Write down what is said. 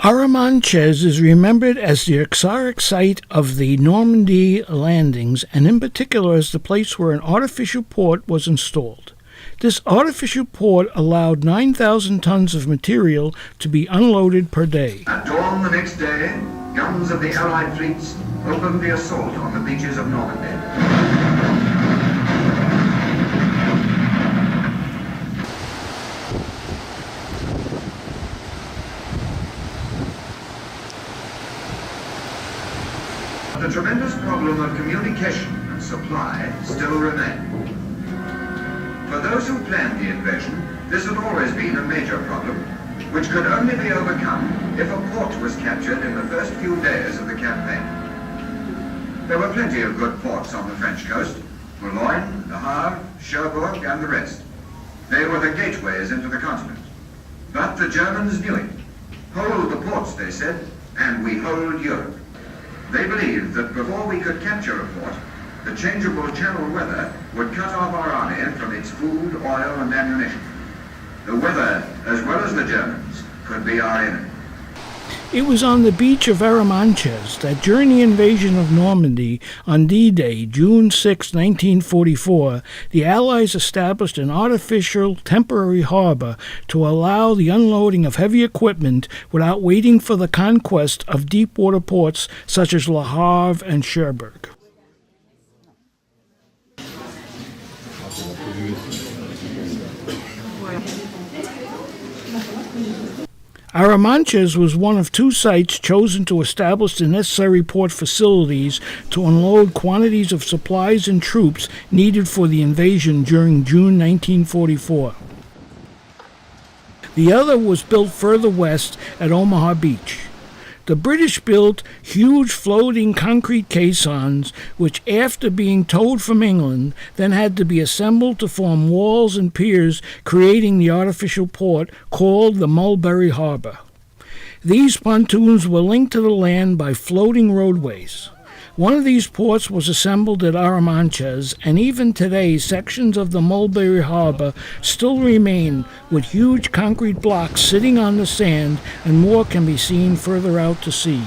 Arromanches is remembered as the historic site of the Normandy landings, and in particular as the place where an artificial port was installed. This artificial port allowed 9,000 tons of material to be unloaded per day. At dawn the next day, guns of the Allied fleets opened the assault on the beaches of Normandy. The tremendous problem of communication and supply still remained. For those who planned the invasion, this had always been a major problem, which could only be overcome if a port was captured in the first few days of the campaign. There were plenty of good ports on the French coast: Boulogne, Le Havre, Cherbourg, and the rest. They were the gateways into the continent. But the Germans knew it. Hold the ports, they said, and we hold Europe. They believed that before we could capture a port, the changeable channel weather would cut off our army from its food, oil, and ammunition. The weather, as well as the Germans, could be our enemy. It was on the beach of Arromanches that during the invasion of Normandy on D-Day, June 6, 1944, the Allies established an artificial temporary harbor to allow the unloading of heavy equipment without waiting for the conquest of deep-water ports such as Le Havre and Cherbourg. Arromanches was one of two sites chosen to establish the necessary port facilities to unload quantities of supplies and troops needed for the invasion during June 1944. The other was built further west at Omaha Beach. The British built huge floating concrete caissons, which after being towed from England, then had to be assembled to form walls and piers, creating the artificial port called the Mulberry Harbor. These pontoons were linked to the land by floating roadways. One of these ports was assembled at Arromanches, and even today sections of the Mulberry Harbor still remain with huge concrete blocks sitting on the sand, and more can be seen further out to sea.